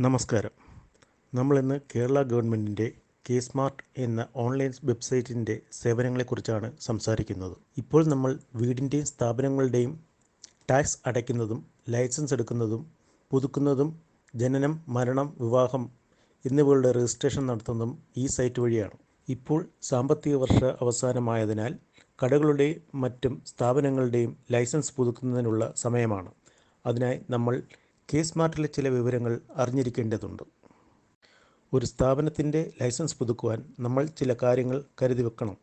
നമസ്കാരം. നമ്മളിന്ന് കേരള ഗവൺമെൻറ്റിൻ്റെ കെ സ്മാർട്ട് എന്ന ഓൺലൈൻ വെബ്സൈറ്റിൻ്റെ സേവനങ്ങളെക്കുറിച്ചാണ് സംസാരിക്കുന്നത്. ഇപ്പോൾ നമ്മൾ വീടിൻ്റെയും സ്ഥാപനങ്ങളുടെയും ടാക്സ് അടയ്ക്കുന്നതും ലൈസൻസ് എടുക്കുന്നതും പുതുക്കുന്നതും ജനനം, മരണം, വിവാഹം എന്നിവയുടെ രജിസ്ട്രേഷൻ നടത്തുന്നതും ഈ സൈറ്റ് വഴിയാണ്. ഇപ്പോൾ സാമ്പത്തിക വർഷ അവസാനമായതിനാൽ കടകളുടെയും മറ്റും സ്ഥാപനങ്ങളുടെയും ലൈസൻസ് പുതുക്കുന്നതിനുള്ള സമയമാണ്. അതിനായി നമ്മൾ കെ സ്മാർട്ടിലെ ചില വിവരങ്ങൾ അറിഞ്ഞിരിക്കേണ്ടതുണ്ട്. ഒരു സ്ഥാപനത്തിൻ്റെ ലൈസൻസ് പുതുക്കുവാൻ നമ്മൾ ചില കാര്യങ്ങൾ കരുതി വെക്കണം.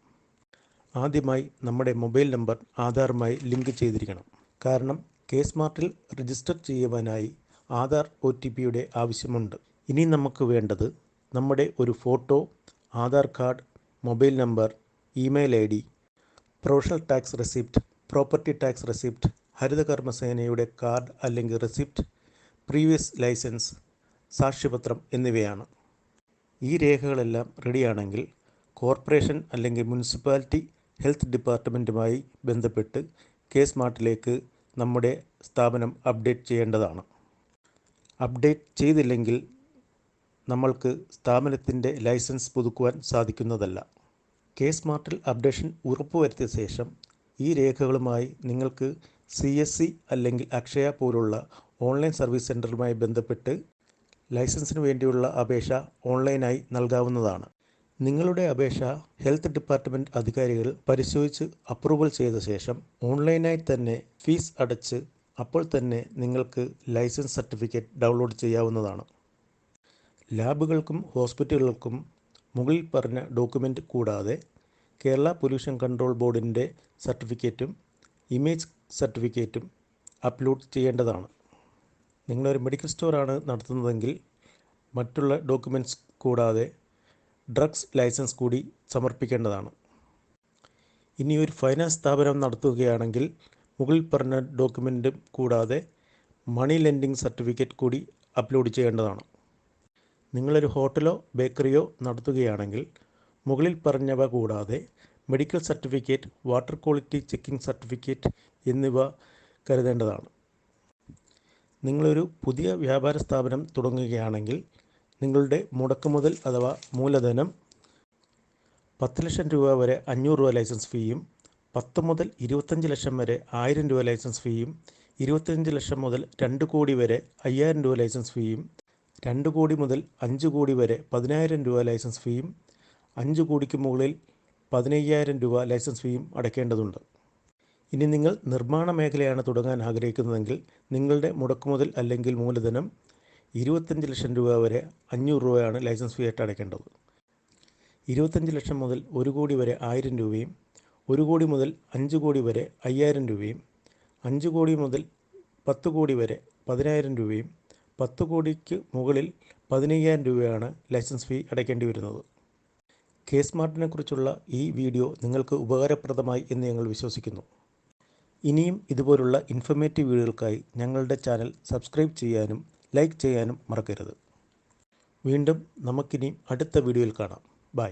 ആദ്യമായി നമ്മുടെ മൊബൈൽ നമ്പർ ആധാറുമായി ലിങ്ക് ചെയ്തിരിക്കണം. കാരണം കെ സ്മാർട്ടിൽ രജിസ്റ്റർ ചെയ്യുവാനായി ആധാർ OTPയുടെ ആവശ്യമുണ്ട്. ഇനി നമുക്ക് വേണ്ടത് നമ്മുടെ ഒരു photo, Aadhaar card, mobile number, email ID, professional tax receipt, property tax receipt, ഹരിതകർമ്മസേനയുടെ കാർഡ് അല്ലെങ്കിൽ റെസിപ്റ്റ്, പ്രീവിയസ് ലൈസൻസ്, സാക്ഷ്യപത്രം എന്നിവയാണ്. ഈ രേഖകളെല്ലാം റെഡിയാണെങ്കിൽ കോർപ്പറേഷൻ അല്ലെങ്കിൽ മുനിസിപ്പാലിറ്റി ഹെൽത്ത് ഡിപ്പാർട്ട്മെൻറ്റുമായി ബന്ധപ്പെട്ട് കെ സ്മാർട്ടിലേക്ക് നമ്മുടെ സ്ഥാപനം അപ്ഡേറ്റ് ചെയ്യേണ്ടതാണ്. അപ്ഡേറ്റ് ചെയ്തില്ലെങ്കിൽ നമ്മൾക്ക് സ്ഥാപനത്തിൻ്റെ ലൈസൻസ് പുതുക്കുവാൻ സാധിക്കുന്നതല്ല. കെ സ്മാർട്ടിൽ അപ്ഡേഷൻ ഉറപ്പുവരുത്തിയ ശേഷം ഈ രേഖകളുമായി നിങ്ങൾക്ക് CSC അല്ലെങ്കിൽ അക്ഷയ പോലുള്ള ഓൺലൈൻ സർവീസ് സെൻ്ററുമായി ബന്ധപ്പെട്ട് ലൈസൻസിന് വേണ്ടിയുള്ള അപേക്ഷ ഓൺലൈനായി നൽകാവുന്നതാണ്. നിങ്ങളുടെ അപേക്ഷ ഹെൽത്ത് ഡിപ്പാർട്ട്മെൻറ്റ് അധികാരികൾ പരിശോധിച്ച് അപ്രൂവൽ ചെയ്ത ശേഷം ഓൺലൈനായി തന്നെ ഫീസ് അടച്ച് അപ്പോൾ തന്നെ നിങ്ങൾക്ക് ലൈസൻസ് സർട്ടിഫിക്കറ്റ് ഡൗൺലോഡ് ചെയ്യാവുന്നതാണ്. ലാബുകൾക്കും ഹോസ്പിറ്റലുകൾക്കും മുകളിൽ പറഞ്ഞ ഡോക്യുമെൻ്റ് കൂടാതെ കേരള പൊല്യൂഷൻ കൺട്രോൾ ബോർഡിൻ്റെ സർട്ടിഫിക്കറ്റും ഇമേജ് സർട്ടിഫിക്കറ്റും അപ്ലോഡ് ചെയ്യേണ്ടതാണ്. നിങ്ങളൊരു മെഡിക്കൽ സ്റ്റോറാണ് നടത്തുന്നതെങ്കിൽ മറ്റുള്ള ഡോക്യുമെൻറ്റ്സ് കൂടാതെ ഡ്രഗ്സ് ലൈസൻസ് കൂടി സമർപ്പിക്കേണ്ടതാണ്. ഇനി ഒരു ഫൈനാൻസ് സ്ഥാപനം നടത്തുകയാണെങ്കിൽ മുകളിൽ പറഞ്ഞ ഡോക്യുമെൻ്റ് കൂടാതെ മണി ലെൻഡിങ് സർട്ടിഫിക്കറ്റ് കൂടി അപ്ലോഡ് ചെയ്യേണ്ടതാണ്. നിങ്ങളൊരു ഹോട്ടലോ ബേക്കറിയോ നടത്തുകയാണെങ്കിൽ മുകളിൽ പറഞ്ഞവ കൂടാതെ medical certificate, water quality checking certificate എന്നിവ കരുതേണ്ടതാണ്. നിങ്ങളൊരു പുതിയ വ്യാപാര സ്ഥാപനം തുടങ്ങുകയാണെങ്കിൽ നിങ്ങളുടെ മുടക്കുമുതൽ അഥവാ മൂലധനം 10 ലക്ഷം രൂപ വരെ 500 രൂപ ലൈസൻസ് ഫീയും, 10 മുതൽ 25 ലക്ഷം വരെ 1000 രൂപ ലൈസൻസ് ഫീയും, 25 ലക്ഷം മുതൽ 2 കോടി വരെ 5000 രൂപ ലൈസൻസ് ഫീയും, 2 കോടി മുതൽ 5 കോടി വരെ 10000 രൂപ ലൈസൻസ് ഫീയും, 5 കോടിക്ക് മുകളിൽ 15000 രൂപ ലൈസൻസ് ഫീയും അടയ്ക്കേണ്ടതുണ്ട്. ഇനി നിങ്ങൾ നിർമ്മാണ മേഖലയാണ് തുടങ്ങാൻ ആഗ്രഹിക്കുന്നതെങ്കിൽ നിങ്ങളുടെ മുടക്കുമുതൽ അല്ലെങ്കിൽ മൂലധനം 25 ലക്ഷം രൂപ വരെ 500 രൂപയാണ് ലൈസൻസ് ഫീ ആയിട്ട് അടയ്ക്കേണ്ടത്. 25 ലക്ഷം മുതൽ 1 കോടി വരെ 1000 രൂപയും, 1 കോടി മുതൽ 5 കോടി വരെ 5000 രൂപയും, 5 കോടി മുതൽ 10 കോടി വരെ 10000 രൂപയും, 10 കോടിക്ക് മുകളിൽ 15000 രൂപയാണ് ലൈസൻസ് ഫീ അടയ്ക്കേണ്ടി വരുന്നത്. കെ സ്മാർട്ടിനെ കുറിച്ചുള്ള ഈ വീഡിയോ നിങ്ങൾക്ക് ഉപകാരപ്രദമായി എന്ന് ഞങ്ങൾ വിശ്വസിക്കുന്നു. ഇനിയും ഇതുപോലുള്ള ഇൻഫർമേറ്റീവ് വീഡിയോകൾക്കായി ഞങ്ങളുടെ ചാനൽ സബ്സ്ക്രൈബ് ചെയ്യാനും ലൈക്ക് ചെയ്യാനും മറക്കരുത്. വീണ്ടും നമുക്കിനി അടുത്ത വീഡിയോയിൽ കാണാം. ബൈ.